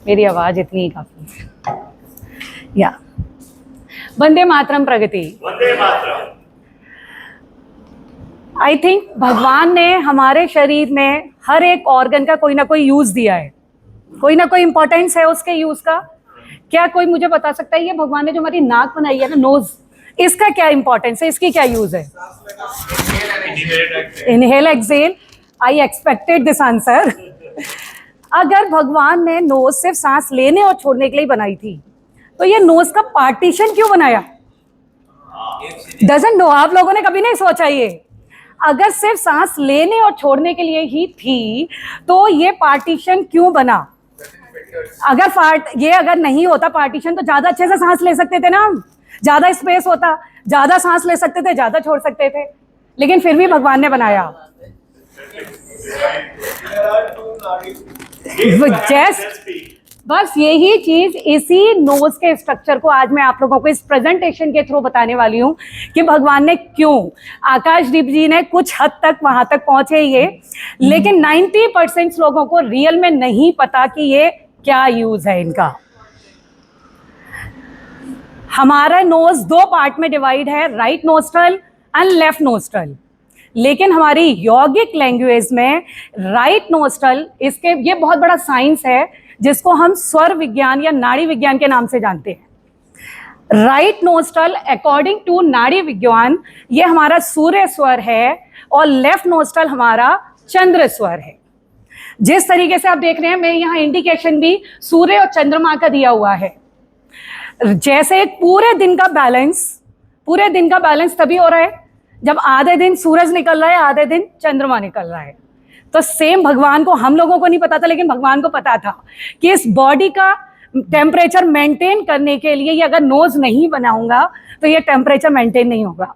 मेरी आवाज इतनी ही काफी है। या वंदे मातरम प्रगति। वंदे मातरम। आई थिंक भगवान ने हमारे शरीर में हर एक ऑर्गन का कोई ना कोई यूज दिया है, कोई ना कोई इंपॉर्टेंस है उसके यूज का। क्या कोई मुझे बता सकता है ये भगवान ने जो हमारी नाक बनाई है ना, नोज, इसका क्या इंपॉर्टेंस है, इसकी क्या यूज है? Inhale exhale. I expected this answer. अगर भगवान ने नोज सिर्फ सांस लेने और छोड़ने के लिए बनाई थी, तो ये नोज का पार्टीशन क्यों बनाया? Doesn't know. आप लोगों ने कभी नहीं सोचा ये? अगर सिर्फ सांस लेने और छोड़ने के लिए ही थी, तो ये पार्टीशन क्यों बना? अगर नहीं होता पार्टीशन, तो ज्यादा अच्छे से सांस ले सकते थे ना हम, ज्यादा स्पेस होता, ज्यादा सांस ले सकते थे, ज्यादा छोड़ सकते थे, लेकिन फिर भी भगवान ने बनाया। जस्ट बस यही चीज, इसी नोज के स्ट्रक्चर को आज मैं आप लोगों को इस प्रेजेंटेशन के थ्रू बताने वाली हूं कि भगवान ने क्यों। आकाशदीप जी ने कुछ हद तक वहां तक पहुंचे ये, लेकिन 90% लोगों को रियल में नहीं पता कि ये क्या यूज है इनका। हमारा नोज दो पार्ट में डिवाइड है, right nostril and left nostril. लेकिन हमारी यौगिक लैंग्वेज में राइट नोस्ट्रल, इसके ये बहुत बड़ा साइंस है जिसको हम स्वर विज्ञान या नाड़ी विज्ञान के नाम से जानते हैं। राइट नोस्ट्रल अकॉर्डिंग टू नाड़ी विज्ञान ये हमारा सूर्य स्वर है, और लेफ्ट नोस्ट्रल हमारा चंद्र स्वर है। जिस तरीके से आप देख रहे हैं, मैं यहाँ इंडिकेशन भी सूर्य और चंद्रमा का दिया हुआ है। जैसे पूरे दिन का बैलेंस तभी हो रहा है जब आधे दिन सूरज निकल रहा है, आधे दिन चंद्रमा निकल रहा है। तो सेम भगवान को, हम लोगों को नहीं पता था, लेकिन भगवान को पता था कि इस बॉडी का टेम्परेचर मेंटेन करने के लिए, ये अगर नोज नहीं बनाऊंगा तो ये टेम्परेचर मेंटेन नहीं होगा।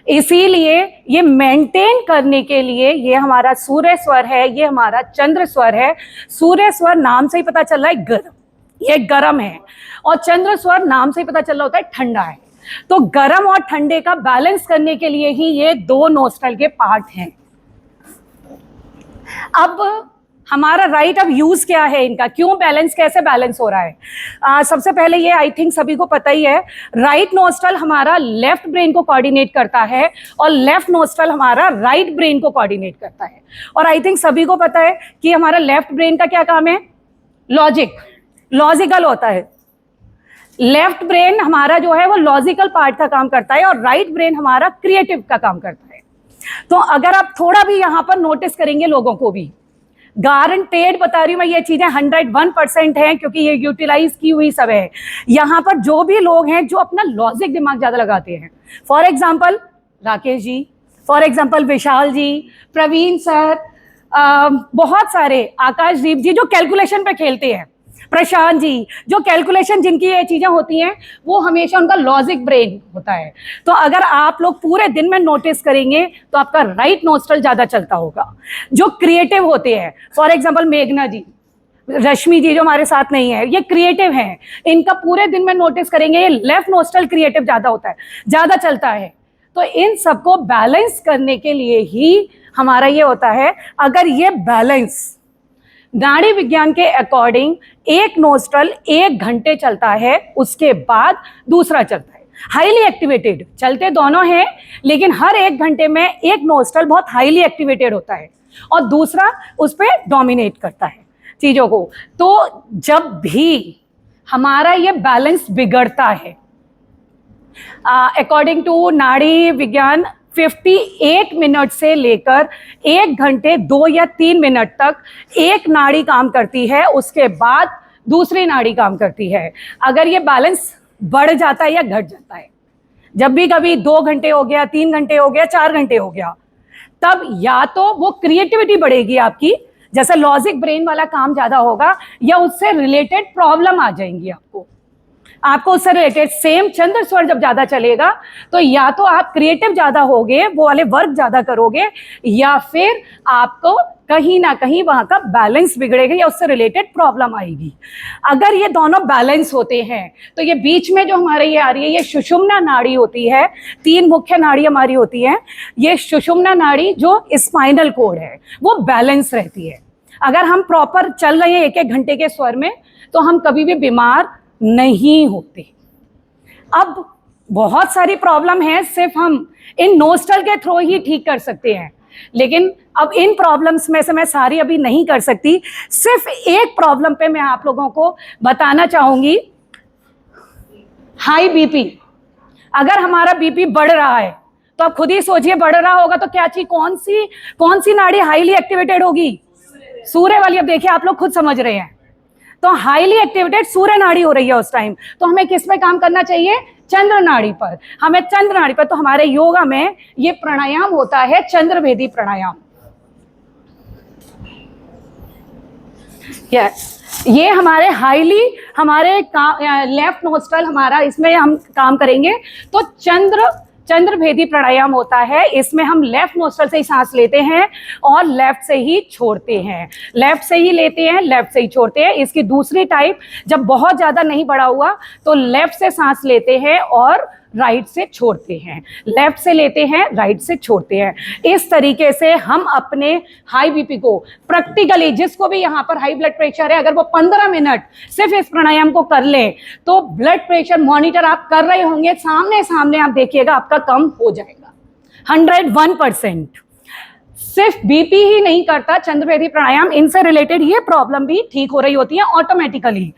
इसीलिए ये मेंटेन करने के लिए ये हमारा सूर्य स्वर है, ये हमारा चंद्र स्वर है। सूर्य स्वर नाम से ही पता चल रहा है गर्म, ये गर्म है, और चंद्र स्वर नाम से ही पता चल रहा होता है ठंडा है। तो गर्म और ठंडे का बैलेंस करने के लिए ही ये दो नोस्ट्रल के पार्ट हैं। अब हमारा राइट, अब यूज क्या है इनका, क्यों बैलेंस, कैसे बैलेंस हो रहा है? सबसे पहले ये आई थिंक सभी को पता ही है, राइट नोस्ट्रल हमारा लेफ्ट ब्रेन को कोऑर्डिनेट करता है, और लेफ्ट नोस्ट्रल हमारा राइट ब्रेन को कोऑर्डिनेट करता है। और आई थिंक सभी को पता है कि हमारा लेफ्ट ब्रेन का क्या काम है? लॉजिकल होता है। लेफ्ट ब्रेन हमारा जो है वो लॉजिकल पार्ट का काम करता है, और राइट ब्रेन हमारा क्रिएटिव का काम करता है। तो अगर आप थोड़ा भी यहाँ पर नोटिस करेंगे, लोगों को भी गारंटेड बता रही हूँ मैं, ये चीजें 101% हैं, क्योंकि ये यूटिलाइज की हुई सब है। यहाँ पर जो भी लोग हैं जो अपना लॉजिक दिमाग ज्यादा लगाते हैं, for example Rakesh ji, for example Vishal ji, Praveen sir, बहुत सारे, आकाशदीप जी जो कैलकुलेशन पे खेलते हैं, प्रशांत जी जो कैलकुलेशन, जिनकी ये चीजें होती हैं, वो हमेशा उनका लॉजिक ब्रेन होता है। तो अगर आप लोग पूरे दिन में नोटिस करेंगे तो आपका राइट नोस्ट्रल ज्यादा चलता होगा। जो क्रिएटिव होते हैं, फॉर एग्जांपल मेघना जी, रश्मि जी जो हमारे साथ नहीं है, ये क्रिएटिव हैं, इनका पूरे दिन में नोटिस करेंगे ये लेफ्ट नोस्ट्रल क्रिएटिव ज्यादा होता है, ज्यादा चलता है। तो इन सबको बैलेंस करने के लिए ही हमारा ये होता है। अगर ये बैलेंस नाड़ी विज्ञान के अकॉर्डिंग एक नोस्ट्रल 1 घंटे चलता है, उसके बाद दूसरा चलता है, हाईली एक्टिवेटेड, चलते दोनों हैं, लेकिन हर 1 घंटे में एक नोस्ट्रल बहुत हाईली एक्टिवेटेड होता है और दूसरा उस पर डोमिनेट करता है चीजों को। तो जब भी हमारा ये बैलेंस बिगड़ता है, अकॉर्डिंग टू नाड़ी विज्ञान 58 मिनट से लेकर 1 घंटे 2 या 3 मिनट तक एक नाड़ी काम करती है, उसके बाद दूसरी नाड़ी काम करती है। अगर ये बैलेंस बढ़ जाता है या घट जाता है, जब भी कभी 2 घंटे हो गया, 3 घंटे हो गया, 4 घंटे हो गया, तब या तो वो क्रिएटिविटी बढ़ेगी आपकी, जैसे लॉजिक ब्रेन वाला काम ज्यादा होगा, या उससे रिलेटेड प्रॉब्लम आ जाएंगी आपको उससे रिलेटेड। सेम चंद्र स्वर जब ज्यादा चलेगा तो या तो आप क्रिएटिव ज्यादा होगे, वो वाले वर्क ज्यादा करोगे, या फिर आपको कहीं ना कहीं वहां का बैलेंस बिगड़ेगा या उससे रिलेटेड प्रॉब्लम आएगी। अगर ये दोनों बैलेंस होते हैं तो ये बीच में जो हमारे ये आ रही है, ये सुषुम्ना नाड़ी होती है। 3 मुख्य नाड़ी हमारी होती है। ये सुषुम्ना नाड़ी जो स्पाइनल कोड है वो बैलेंस रहती है। अगर हम प्रॉपर चल रहे हैं 1-1 घंटे के स्वर में, तो हम कभी भी बीमार नहीं होते। अब बहुत सारी प्रॉब्लम है, सिर्फ हम इन नोस्टल के थ्रू ही ठीक कर सकते हैं, लेकिन अब इन प्रॉब्लम्स में से मैं सारी अभी नहीं कर सकती। सिर्फ एक प्रॉब्लम पे मैं आप लोगों को बताना चाहूंगी, हाई बीपी। अगर हमारा बीपी बढ़ रहा है तो आप खुद ही सोचिए, बढ़ रहा होगा तो क्या चीज, कौन सी नाड़ी हाईली एक्टिवेटेड होगी? सूर्य वाली। अब देखिए आप लोग खुद समझ रहे हैं, तो हाईली एक्टिवेटेड सूर्य नाड़ी हो रही है उस टाइम, तो हमें किस पे काम करना चाहिए? चंद्र नाड़ी पर। हमें चंद्र नाड़ी पर, तो हमारे योगा में ये प्राणायाम होता है चंद्रभेदी प्राणायाम। ये हमारे हाईली, हमारे लेफ्ट नोस्ट्रल हमारा, इसमें हम काम करेंगे तो चंद्रभेदी प्राणायाम होता है। इसमें हम लेफ्ट नोस्ट्रल से ही सांस लेते हैं और लेफ्ट से ही छोड़ते हैं, लेफ्ट से ही लेते हैं, लेफ्ट से ही छोड़ते हैं। इसकी दूसरी टाइप, जब बहुत ज्यादा नहीं बढ़ा हुआ तो लेफ्ट से सांस लेते हैं और राइट से छोड़ते हैं, लेफ्ट से लेते हैं, राइट से छोड़ते हैं। इस तरीके से हम अपने हाई बीपी को प्रैक्टिकली, जिसको भी यहाँ पर हाई ब्लड प्रेशर है, अगर वो 15 मिनट सिर्फ इस प्राणायाम को कर ले तो ब्लड प्रेशर मॉनिटर आप कर रहे होंगे, सामने सामने आप देखिएगा आपका कम हो जाएगा 101%। सिर्फ बीपी ही नहीं करता चंद्रभेदी प्राणायाम, इनसे रिलेटेड ये प्रॉब्लम भी ठीक हो रही होती है ऑटोमेटिकली।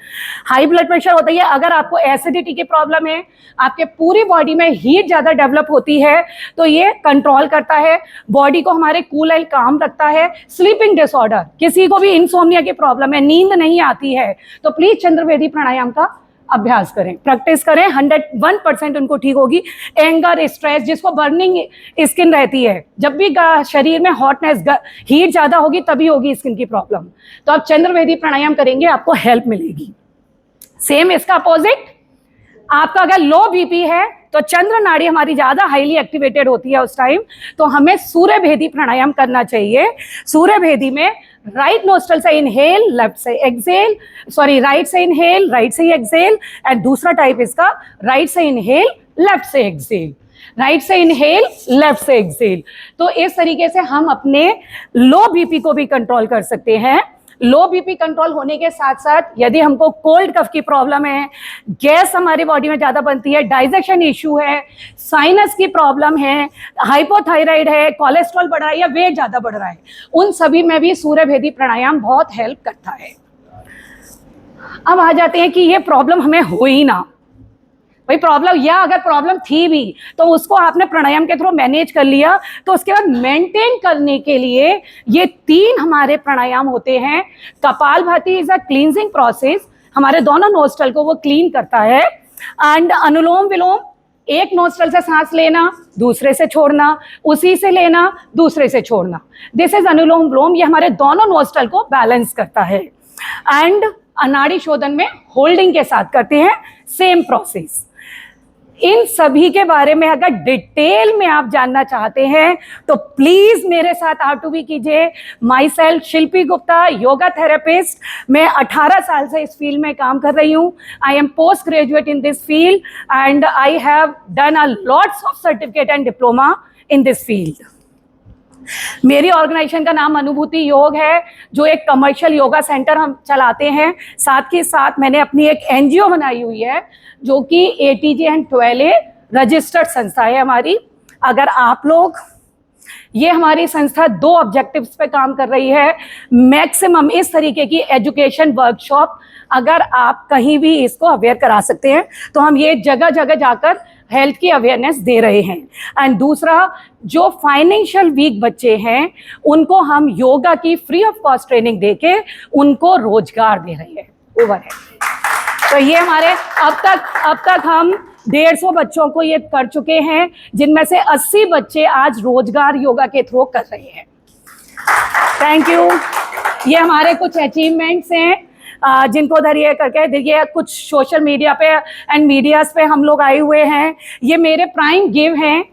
हाई ब्लड प्रेशर होता है, अगर आपको एसिडिटी की प्रॉब्लम है, आपके पूरी बॉडी में हीट ज्यादा डेवलप होती है, तो ये कंट्रोल करता है, बॉडी को हमारे कूल एंड काम रखता है। स्लीपिंग डिसऑर्डर, किसी को भी इंसोम्निया की प्रॉब्लम है, नींद नहीं आती है, तो प्लीज चंद्रभेदी प्राणायाम का अभ्यास करें, प्रैक्टिस करें, 101% उनको ठीक होगी। एंगर, स्ट्रेस, जिसको बर्निंग स्किन रहती है, जब भी शरीर में हॉटनेस, हीट ज्यादा होगी तभी होगी स्किन की प्रॉब्लम, तो आप चंद्रभेदी प्राणायाम करेंगे, आपको हेल्प मिलेगी। सेम इसका अपोजिट, आपका अगर लो बीपी है तो चंद्र नाड़ी हमारी ज्यादा हाईली एक्टिवेटेड होती है उस टाइम, तो हमें सूर्यभेदी प्राणायाम करना चाहिए। सूर्यभेदी में राइट नोस्ट्रल से इनहेल, लेफ्ट से एक्सहेल, सॉरी राइट से इनहेल, राइट से ही एक्सहेल, एंड दूसरा टाइप इसका राइट से इनहेल, लेफ्ट से एक्सहेल, राइट से इनहेल, लेफ्ट से एक्सहेल। तो इस तरीके से हम अपने लो बीपी को भी कंट्रोल कर सकते हैं। लो बीपी कंट्रोल होने के साथ साथ यदि हमको कोल्ड कफ की प्रॉब्लम है, गैस हमारी बॉडी में ज्यादा बनती है, डाइजेशन इश्यू है, साइनस की प्रॉब्लम है, हाइपोथायराइड है, कोलेस्ट्रॉल बढ़ रहा है या वेट ज्यादा बढ़ रहा है, उन सभी में भी सूर्यभेदी प्राणायाम बहुत हेल्प करता है। अब आ जाते हैं कि ये प्रॉब्लम हमें हो ही ना, भाई प्रॉब्लम, या अगर प्रॉब्लम थी भी तो उसको आपने प्राणायाम के थ्रू मैनेज कर लिया, तो उसके बाद मेंटेन करने के लिए ये 3 हमारे प्राणायाम होते हैं। Kapalbhati is a cleansing process, हमारे दोनों नोस्ट्रल को वो क्लीन करता है। एंड अनुलोम विलोम, एक नोस्ट्रल से सांस लेना, दूसरे से छोड़ना, उसी से लेना, दूसरे से छोड़ना, दिस इज अनुलोम विलोम, ये हमारे दोनों नोस्ट्रल को बैलेंस करता है। एंड अनाड़ी शोधन में होल्डिंग के साथ करते हैं, सेम प्रोसेस। इन सभी के बारे में अगर डिटेल में आप जानना चाहते हैं तो प्लीज मेरे साथ R2B कीजिए। My self Shilpi Gupta, yoga therapist, मैं 18 साल से इस फील्ड में काम कर रही हूँ। I am post graduate in this field and I have done a lots of certificate and diploma in this field. मेरी ऑर्गेनाइजेशन का नाम अनुभूति योग है, जो एक कमर्शियल योगा सेंटर हम चलाते हैं। साथ ही साथ मैंने अपनी एक एनजीओ बनाई हुई है जो कि ATG एंड 12A रजिस्टर्ड संस्था है हमारी। अगर आप लोग, ये हमारी संस्था 2 ऑब्जेक्टिव्स पे काम कर रही है। मैक्सिमम इस तरीके की एजुकेशन वर्कशॉप अगर आप कहीं भी इसको अवेयर करा सकते हैं, तो हम ये जगह जगह जाकर हेल्थ की अवेयरनेस दे रहे हैं। एंड दूसरा, जो फाइनेंशियल वीक बच्चे हैं उनको हम योगा की फ्री ऑफ कॉस्ट ट्रेनिंग देके उनको रोजगार दे रहे हैं, ओवर है। तो ये हमारे अब तक हम 150 बच्चों को ये कर चुके हैं, जिनमें से 80 बच्चे आज रोजगार योगा के थ्रू कर रहे हैं। Thank you. ये हमारे कुछ अचीवमेंट्स हैं जिनको धरिए करके देखिए, कुछ सोशल मीडिया पे एंड मीडियाज पे हम लोग आए हुए हैं। ये मेरे प्राइम गिव हैं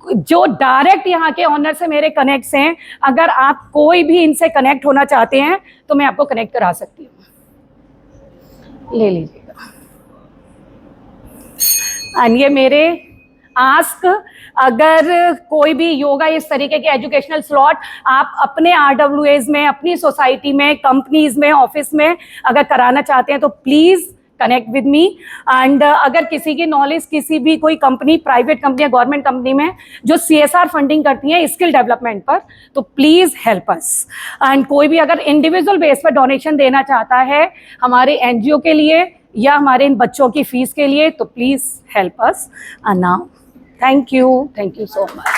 जो डायरेक्ट यहाँ के ऑनर से मेरे कनेक्ट्स हैं। अगर आप कोई भी इनसे कनेक्ट होना चाहते हैं तो मैं आपको कनेक्ट करा सकती हूँ, ले लीजिएगा। एंड ये मेरे आस्क, अगर कोई भी योगा इस तरीके के एजुकेशनल स्लॉट आप अपने RWAs में, अपनी सोसाइटी में, कंपनीज में, ऑफिस में अगर कराना चाहते हैं तो please connect with me. And अगर किसी की नॉलेज, किसी भी कोई कंपनी, प्राइवेट कंपनी या गवर्नमेंट कंपनी में जो CSR फंडिंग करती है स्किल डेवलपमेंट पर, तो प्लीज हेल्प अस। एंड कोई भी अगर इंडिविजुअल बेस पर डोनेशन देना चाहता है हमारे NGO के लिए या हमारे इन बच्चों की फीस के लिए, तो please help us now. Thank you so much.